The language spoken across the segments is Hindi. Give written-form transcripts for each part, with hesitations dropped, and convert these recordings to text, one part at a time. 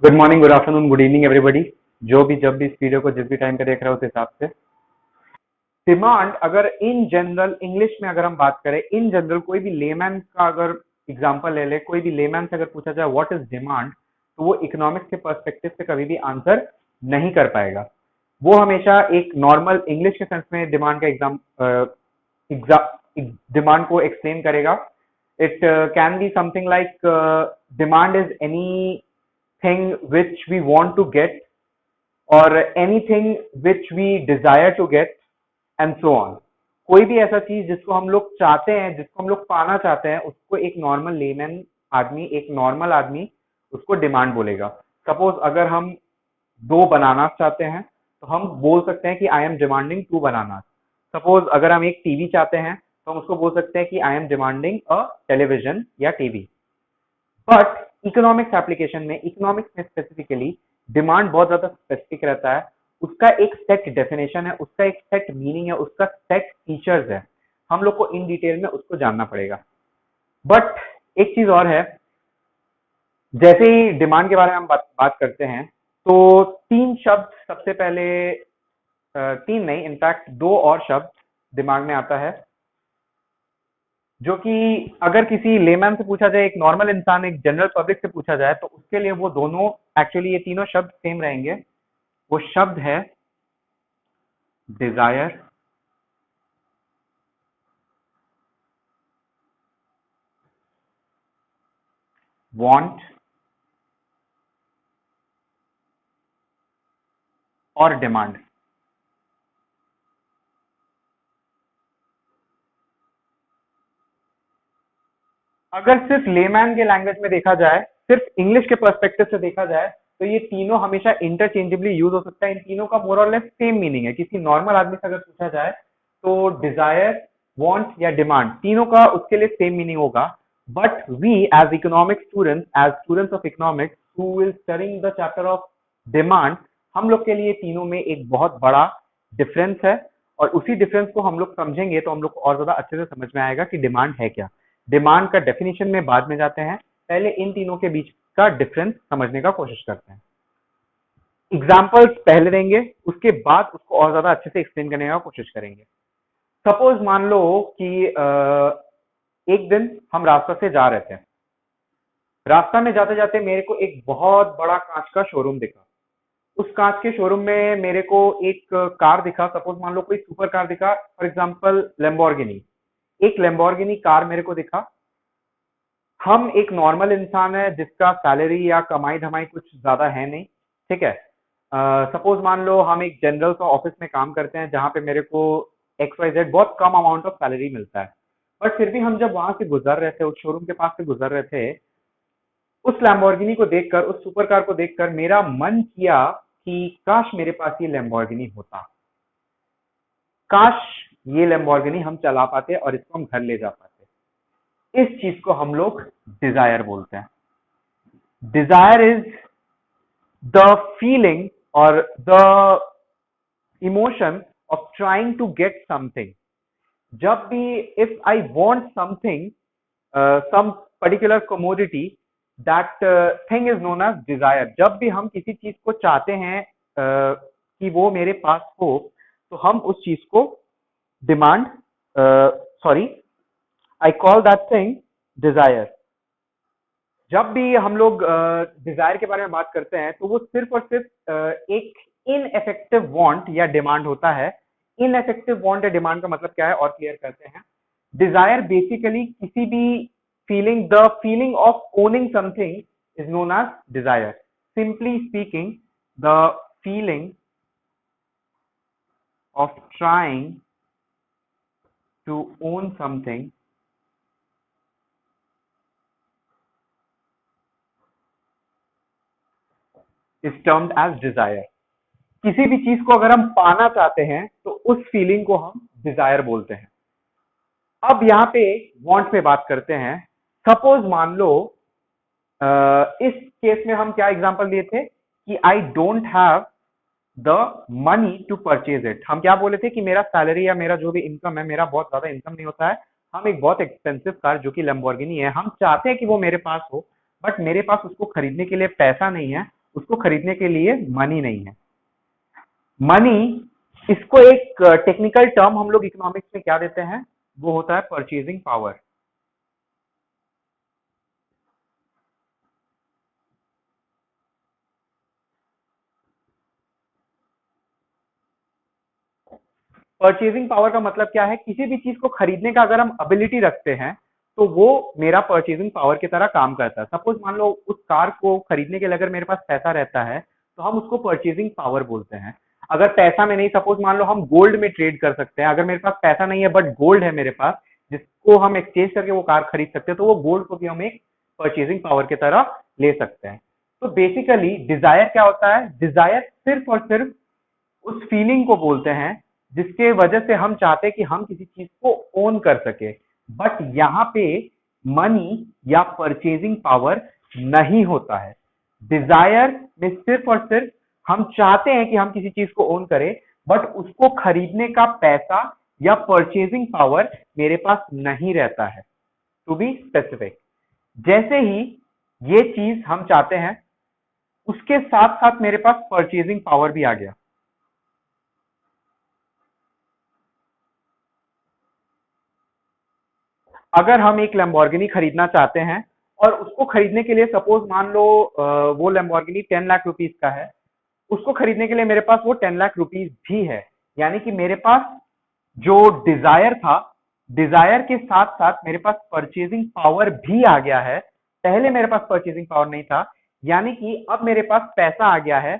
Good morning, good afternoon, good evening everybody. जो भी जब भी इस वीडियो को जिस भी टाइम पे देख रहे हो उस हिसाब से डिमांड, अगर इन जनरल इंग्लिश में अगर हम बात करें, इन जनरल कोई भी लेमैन का अगर एग्जांपल ले ले, कोई भी लेमैन से अगर पूछा जाए व्हाट इज डिमांड, तो वो इकोनॉमिक्स के पर्सपेक्टिव से कभी भी आंसर नहीं कर पाएगा। वो हमेशा एक नॉर्मल इंग्लिश के सेंस में डिमांड का डिमांड को एक्सप्लेन करेगा। It can be something like demand is any thing which we want to get or anything which we desire to get and so on। कोई भी ऐसा चीज जिसको हम लोग चाहते हैं, जिसको हम लोग पाना चाहते हैं, उसको एक नॉर्मल लेमैन आदमी, एक नॉर्मल आदमी उसको डिमांड बोलेगा। सपोज अगर हम 2 बनाना चाहते हैं तो हम बोल सकते हैं कि I am demanding 2 banana. Suppose अगर हम एक टीवी चाहते हैं तो हम उसको बोल सकते हैं कि I am demanding a television या टीवी। बट इकोनॉमिक्स एप्लीकेशन में, इकोनॉमिक्स में स्पेसिफिकली डिमांड बहुत ज्यादा स्पेसिफिक रहता है। उसका एक सेट डेफिनेशन है, उसका एक सेट मीनिंग है, उसका सेट फीचर्स है। हम लोग को इन डिटेल में उसको जानना पड़ेगा। बट एक चीज और है, जैसे ही डिमांड के बारे में हम बात करते हैं तो 3 शब्द सबसे पहले, 3 नहीं, इनफैक्ट 2 और शब्द दिमाग में आता है, जो कि अगर किसी लेमैन से पूछा जाए, एक नॉर्मल इंसान, एक जनरल पब्लिक से पूछा जाए, तो उसके लिए वो दोनों, एक्चुअली ये तीनों शब्द सेम रहेंगे। वो शब्द है डिजायर, वांट और डिमांड। अगर सिर्फ लेमैन के लैंग्वेज में देखा जाए, सिर्फ इंग्लिश के पर्सपेक्टिव से देखा जाए, तो ये तीनों हमेशा इंटरचेंजेबली यूज हो सकता है। इन तीनों का मोर और लेस सेम मीनिंग है। किसी नॉर्मल आदमी से अगर पूछा जाए तो डिजायर, वांट या डिमांड, तीनों का उसके लिए सेम मीनिंग होगा। But we as economic students, as students of economics who will studying the chapter of demand, हम लोग के लिए तीनों में एक बहुत बड़ा डिफरेंस है। और उसी डिफरेंस को हम लोग समझेंगे तो हम लोग को और ज्यादा अच्छे से समझ में आएगा कि डिमांड है क्या। डिमांड का डेफिनेशन में बाद में जाते हैं, पहले इन तीनों के बीच का डिफरेंस समझने का कोशिश करते हैं। एग्जाम्पल्स पहले देंगे, उसके बाद उसको और ज्यादा अच्छे से एक्सप्लेन करने का कोशिश करेंगे। सपोज मान लो कि एक दिन हम रास्ता से जा रहे थे। रास्ता में जाते जाते मेरे को एक बहुत बड़ा कांच का शोरूम दिखा। उस कांच के शोरूम में मेरे को एक कार दिखा। सपोज मान लो कोई सुपर कार दिखा, फॉर एग्जांपल लैम्बोर्गिनी। एक लैम्बोर्गिनी कार मेरे को दिखा। हम एक नॉर्मल इंसान है जिसका सैलरी या कमाई धमाई कुछ ज्यादा है नहीं, ठीक है। सपोज मान लो हम एक जनरल सा ऑफिस में काम करते हैं जहां पे मेरे को XYZ बहुत कम अमाउंट ऑफ सैलरी मिलता है। बट फिर भी हम जब वहां से गुजर रहे थे, उस शोरूम के पास से गुजर रहे थे, उस लैम्बोर्गिनी को देखकर, उस सुपर कार को देखकर मेरा मन किया कि काश मेरे पास ये लैम्बोर्गिनी होता। काश ये लैम्बोर्गिनी हम चला पाते और इसको हम घर ले जा पाते। इस चीज को हम लोग डिजायर बोलते हैं। डिजायर इज द फीलिंग और the emotion of trying to get something. जब भी if I want something, some particular commodity, that thing is known as desire. जब भी हम किसी चीज को चाहते हैं कि वो मेरे पास हो, तो हम उस चीज को demand, sorry, I call that thing desire. जब भी हम लोग डिजायर के बारे में बात करते हैं तो वो सिर्फ और सिर्फ एक इनएफेक्टिव वांट या डिमांड होता है। इनएफेक्टिव वांट या डिमांड का मतलब क्या है और क्लियर करते हैं। डिजायर बेसिकली किसी भी feeling, the feeling of owning something is known as desire. Simply speaking, the feeling of trying to own something is termed as desire. किसी भी चीज को अगर हम पाना चाहते हैं तो उस फीलिंग को हम डिजायर बोलते हैं। अब यहाँ पे वांट पे बात करते हैं। सपोज मान लो इस केस में हम क्या एग्जांपल दिए थे कि I don't have the money to purchase it. हम क्या बोले थे कि मेरा सैलरी या मेरा जो भी इनकम है, मेरा बहुत ज्यादा इनकम नहीं होता है। हम एक बहुत एक्सपेंसिव कार जो कि लैम्बोर्गिनी है, हम चाहते हैं कि वो मेरे पास हो, बट मेरे पास उसको खरीदने के लिए पैसा नहीं है। उसको खरीदने के लिए मनी नहीं है। मनी, इसको एक टेक्निकल टर्म हम लोग इकोनॉमिक्स में क्या देते हैं, वो होता है परचेजिंग पावर। परचेजिंग पावर का मतलब क्या है, किसी भी चीज को खरीदने का अगर हम एबिलिटी रखते हैं तो वो मेरा परचेजिंग पावर की तरह काम करता है। सपोज मान लो उस कार को खरीदने के लिए अगर मेरे पास पैसा रहता है तो हम उसको परचेजिंग पावर बोलते हैं। अगर पैसा में नहीं, सपोज मान लो हम गोल्ड में ट्रेड कर सकते हैं, अगर मेरे पास पैसा नहीं है बट गोल्ड है मेरे पास जिसको हम एक्सचेंज करके वो कार खरीद सकते हैं, तो वो गोल्ड को भी हम एक परचेजिंग पावर की तरह ले सकते हैं। तो बेसिकली डिजायर क्या होता है, डिजायर सिर्फ और सिर्फ उस फीलिंग को बोलते हैं जिसके वजह से हम चाहते हैं कि हम किसी चीज को ओन कर सके। बट यहाँ पे मनी या परचेजिंग पावर नहीं होता है। डिजायर में सिर्फ और सिर्फ हम चाहते हैं कि हम किसी चीज को ओन करें, बट उसको खरीदने का पैसा या परचेजिंग पावर मेरे पास नहीं रहता है। टू बी स्पेसिफिक, जैसे ही ये चीज हम चाहते हैं उसके साथ साथ मेरे पास परचेजिंग पावर भी आ गया। अगर हम एक लैम्बोर्गिनी खरीदना चाहते हैं और उसको खरीदने के लिए सपोज मान लो वो लैम्बोर्गिनी 10 लाख रुपीज का है, उसको खरीदने के लिए मेरे पास वो 10 लाख रुपीज भी है, यानी कि मेरे पास जो डिजायर था, डिजायर के साथ साथ मेरे पास परचेजिंग पावर भी आ गया है। पहले मेरे पास परचेजिंग पावर नहीं था, यानी कि अब मेरे पास पैसा आ गया है,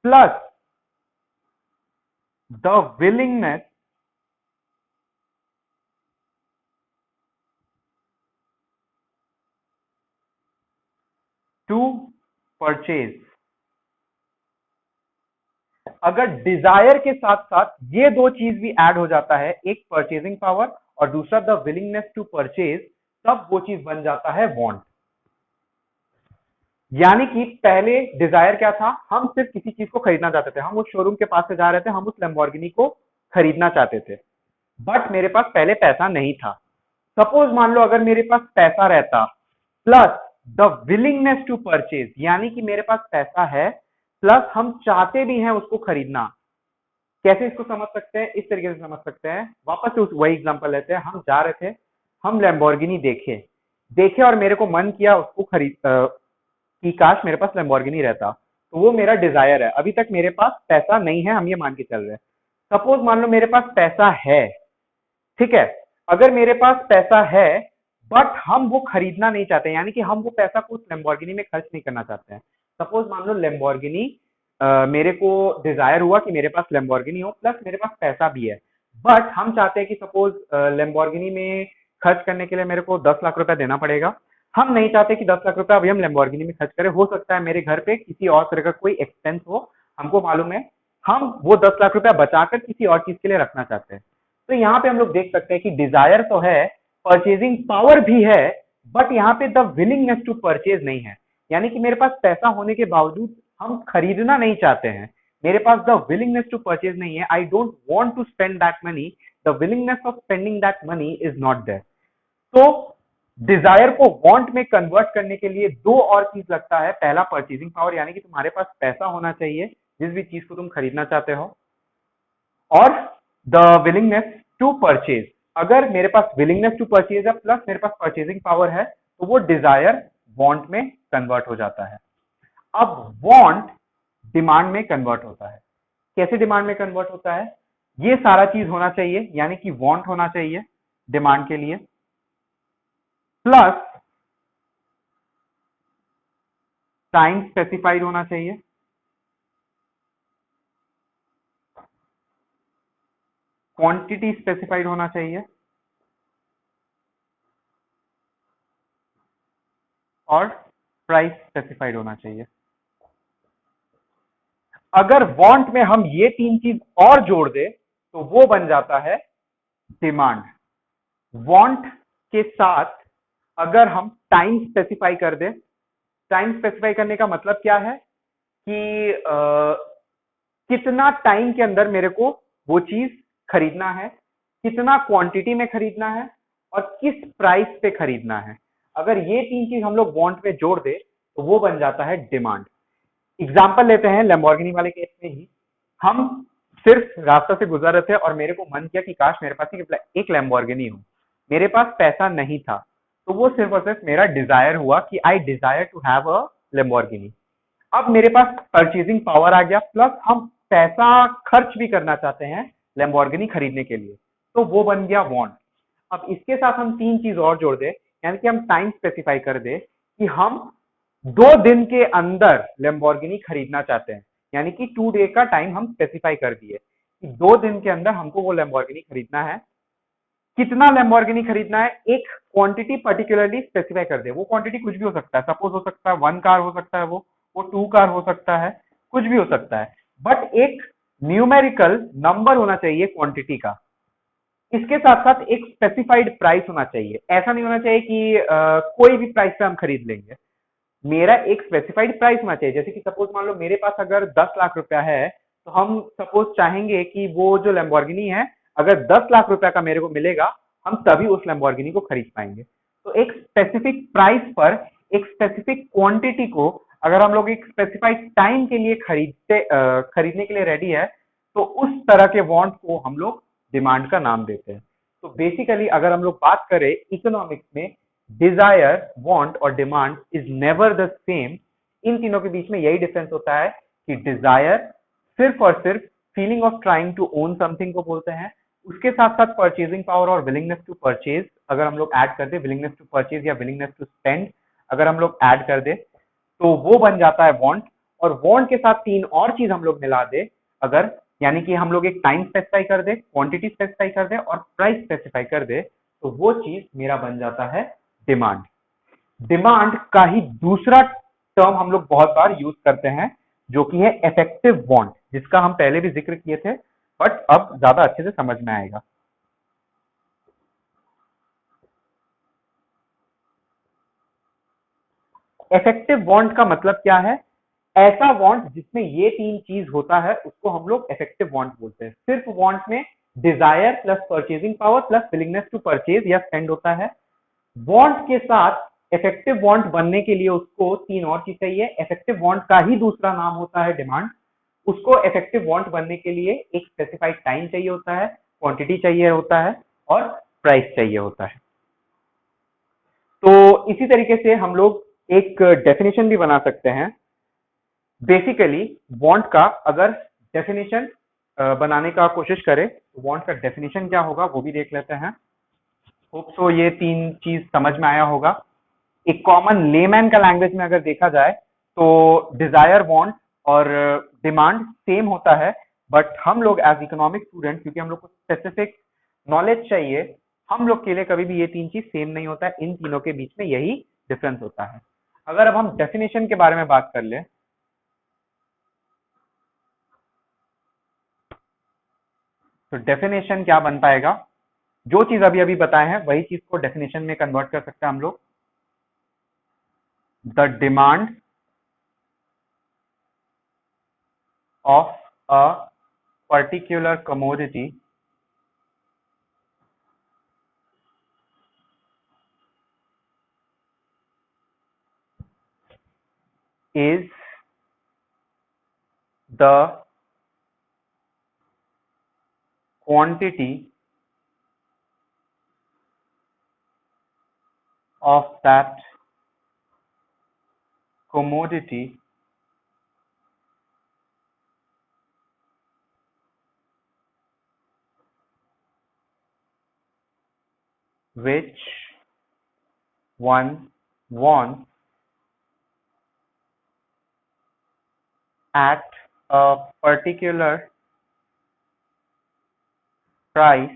plus the willingness to purchase. अगर डिजायर के साथ साथ ये दो चीज भी ऐड हो जाता है, एक परचेजिंग पावर और दूसरा द विलिंगनेस टू परचेज, तब वो चीज बन जाता है वांट। यानी कि पहले डिजायर क्या था, हम सिर्फ किसी चीज को खरीदना चाहते थे, हम उस शोरूम के पास से जा रहे थे, हम उस लैम्बोर्गिनी को खरीदना चाहते थे, बट मेरे पास पहले पैसा नहीं था। सपोज मान लो अगर मेरे पास पैसा रहता plus the willingness to purchase, यानी कि मेरे पास पैसा है प्लस हम चाहते भी हैं उसको खरीदना। कैसे इसको समझ सकते हैं, इस तरीके से समझ सकते हैं, वापस से वही एग्जांपल लेते हैं। हम जा रहे थे, हम लैम्बोर्गिनी देखे देखे और मेरे को मन किया उसको खरीद कि काश मेरे पास लैम्बोर्गिनी रहता, तो वो मेरा डिजायर है। अभी तक मेरे पास पैसा नहीं है, हम ये मान के चल रहे हैं। सपोज मान लो मेरे पास पैसा है, ठीक है, अगर मेरे पास पैसा है बट हम वो खरीदना नहीं चाहते, यानी कि हम वो पैसा को उस लैम्बोर्गिनी में खर्च नहीं करना चाहते हैं। सपोज मान लो लैम्बोर्गिनी, मेरे को डिजायर हुआ कि मेरे पास लैम्बोर्गिनी हो प्लस मेरे पास पैसा भी है, बट हम चाहते हैं कि सपोज लैम्बोर्गिनी में खर्च करने के लिए मेरे को 10 लाख रुपया देना पड़ेगा। हम नहीं चाहते कि 10 लाख रुपया अभी हम लैम्बोर्गिनी में खर्च करें, हो सकता है मेरे घर पे किसी और तरह का कोई एक्सपेंस हो, हमको मालूम है, हम वो 10 लाख रुपया बचाकर किसी और चीज के लिए रखना चाहते हैं। तो यहाँ पे हम लोग देख सकते हैं कि डिजायर तो है, परचेजिंग पावर भी है, बट यहाँ पे द विलिंगनेस टू परचेज नहीं है। यानी कि मेरे पास पैसा होने के बावजूद हम खरीदना नहीं चाहते हैं, मेरे पास द विलिंगनेस टू परचेज नहीं है। I don't want to spend that money, the willingness of spending that money is not there. तो डिजायर को वांट में कन्वर्ट करने के लिए दो और चीज लगता है। पहला परचेजिंग पावर, यानी कि तुम्हारे पास पैसा होना चाहिए जिस भी चीज को तुम खरीदना चाहते हो, और द विलिंगनेस टू परचेज। अगर मेरे पास विलिंगनेस टू परचेज है प्लस मेरे पास परचेजिंग पावर है, तो वो डिजायर वांट में कन्वर्ट हो जाता है। अब वांट डिमांड में कन्वर्ट होता है। कैसे डिमांड में कन्वर्ट होता है, ये सारा चीज होना चाहिए, यानी कि वांट होना चाहिए डिमांड के लिए, प्लस टाइम स्पेसिफाइड होना चाहिए, क्वांटिटी स्पेसिफाइड होना चाहिए, और प्राइस स्पेसिफाइड होना चाहिए। अगर वांट में हम ये तीन चीज और जोड़ दे तो वो बन जाता है डिमांड। वांट के साथ अगर हम टाइम स्पेसिफाई कर दे, टाइम स्पेसिफाई करने का मतलब क्या है कि कितना टाइम के अंदर मेरे को वो चीज खरीदना है, कितना क्वांटिटी में खरीदना है, और किस प्राइस पे खरीदना है। अगर ये तीन चीज हम लोग वांट में जोड़ दे तो वो बन जाता है डिमांड। एग्जाम्पल लेते हैं लैम्बोर्गिनी वाले केस में ही। हम सिर्फ रास्ता से गुजर रहे थे और मेरे को मन किया कि काश मेरे पास एक लैम्बोर्गिनी हो। मेरे पास पैसा नहीं था, तो वो सिर्फ और सिर्फ मेरा डिजायर हुआ कि I desire to have a Lamborghini. अब मेरे पास परचेजिंग पावर आ गया, प्लस हम पैसा खर्च भी करना चाहते हैं लैम्बोर्गिनी खरीदने के लिए, तो वो बन गया वांट। अब इसके साथ हम तीन चीज और जोड़ दे, यानी कि हम टाइम स्पेसिफाई कर दे कि हम 2 दिन के अंदर लैम्बोर्गिनी खरीदना चाहते हैं, यानी कि 2 डे का टाइम हम स्पेसिफाई कर दिए कि 2 दिन के अंदर हमको वो लैम्बोर्गिनी खरीदना है। कितना लैम्बोर्गिनी खरीदना है, एक क्वांटिटी पर्टिकुलरली स्पेसिफाई कर दे। वो क्वांटिटी कुछ भी हो सकता है, सपोज हो सकता है 1 कार हो सकता है, वो 2 कार हो सकता है, कुछ भी हो सकता है, बट एक न्यूमेरिकल नंबर होना चाहिए क्वांटिटी का। इसके साथ साथ एक स्पेसिफाइड प्राइस होना चाहिए। ऐसा नहीं होना चाहिए कि कोई भी प्राइस पे हम खरीद लेंगे। मेरा एक स्पेसिफाइड प्राइस होना चाहिए। जैसे कि सपोज मान लो मेरे पास अगर 10 लाख रुपया है, तो हम सपोज चाहेंगे कि वो जो लैम्बोर्गिनी है, अगर 10 लाख रुपया का मेरे को मिलेगा, हम तभी उस लैम्बोर्गिनी को खरीद पाएंगे। तो एक स्पेसिफिक प्राइस पर एक स्पेसिफिक क्वांटिटी को अगर हम लोग एक स्पेसिफाइड टाइम के लिए खरीदने के लिए रेडी है, तो उस तरह के वांट को हम लोग डिमांड का नाम देते हैं। तो बेसिकली अगर हम लोग बात करें इकोनॉमिक्स में, डिजायर, वांट और demand is never the same. इन तीनों के बीच में यही डिफरेंस होता है कि डिजायर सिर्फ और सिर्फ feeling of trying to own something को बोलते हैं। उसके साथ साथ परचेजिंग पावर और विलिंगनेस टू परचेज अगर हम लोग ऐड कर दे, विलिंगनेस टू परचेज या विलिंगनेस टू स्पेंड अगर हम लोग ऐड कर दे, तो वो बन जाता है वांट। और वांट के साथ तीन और चीज हम लोग मिला दे अगर, यानी कि हम लोग एक टाइम स्पेसिफाई कर दे, क्वांटिटी स्पेसिफाई कर दे और प्राइस स्पेसिफाई कर दे, तो वो चीज मेरा बन जाता है डिमांड। डिमांड का ही दूसरा टर्म हम लोग बहुत बार यूज करते हैं, जो कि है इफेक्टिव वांट, जिसका हम पहले भी जिक्र किए थे, बट अब ज्यादा अच्छे से समझ में आएगा। इफेक्टिव वांट का मतलब क्या है? ऐसा वांट जिसमें ये तीन चीज होता है, उसको हम लोग इफेक्टिव वांट बोलते हैं। सिर्फ वांट में desire plus purchasing power plus willingness to purchase या स्पेंड होता है। वांट के साथ इफेक्टिव वांट बनने के लिए उसको तीन और चीज चाहिए। इफेक्टिव वांट का ही दूसरा नाम होता है डिमांड। उसको इफेक्टिव वांट बनने के लिए एक स्पेसिफाइड टाइम चाहिए होता है, क्वांटिटी चाहिए होता है और प्राइस चाहिए होता है। तो इसी तरीके से हम लोग एक डेफिनेशन भी बना सकते हैं। बेसिकली वांट का अगर डेफिनेशन बनाने का कोशिश करें, तो वांट का डेफिनेशन क्या होगा वो भी देख लेते हैं। होप सो ये तीन चीज समझ में आया होगा। एक कॉमन लेमैन का लैंग्वेज में अगर देखा जाए, तो डिजायर, वांट और डिमांड सेम होता है, बट हम लोग एज इकोनॉमिक स्टूडेंट, क्योंकि हम लोग को स्पेसिफिक नॉलेज चाहिए, हम लोग के लिए कभी भी ये तीन चीज सेम नहीं होता है। इन तीनों के बीच में यही डिफरेंस होता है। अगर अब हम डेफिनेशन के बारे में बात कर ले, तो डेफिनेशन क्या बन पाएगा? जो चीज अभी अभी बताए हैं वही चीज को डेफिनेशन में कन्वर्ट कर सकते हैं हम लोग। The demand of a particular commodity is the quantity of that commodity which one wants at a particular price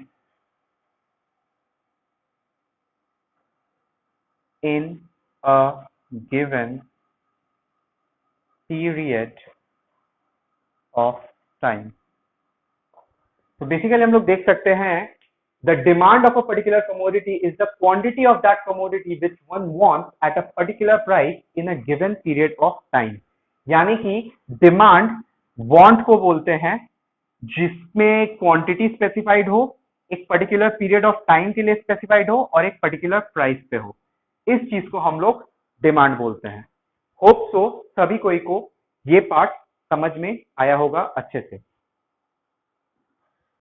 in a given period of time। तो बेसिकली हम लोग देख सकते हैं, the demand of a particular commodity is the quantity of that commodity which one wants at a particular price in a given period of time. यानी कि डिमांड वांट को बोलते हैं जिसमें क्वांटिटी स्पेसिफाइड हो, एक पर्टिकुलर पीरियड ऑफ टाइम के लिए स्पेसिफाइड हो और एक पर्टिकुलर प्राइस पे हो। इस चीज को हम लोग डिमांड बोलते हैं। होप सो सभी कोई को ये पार्ट समझ में आया होगा अच्छे से।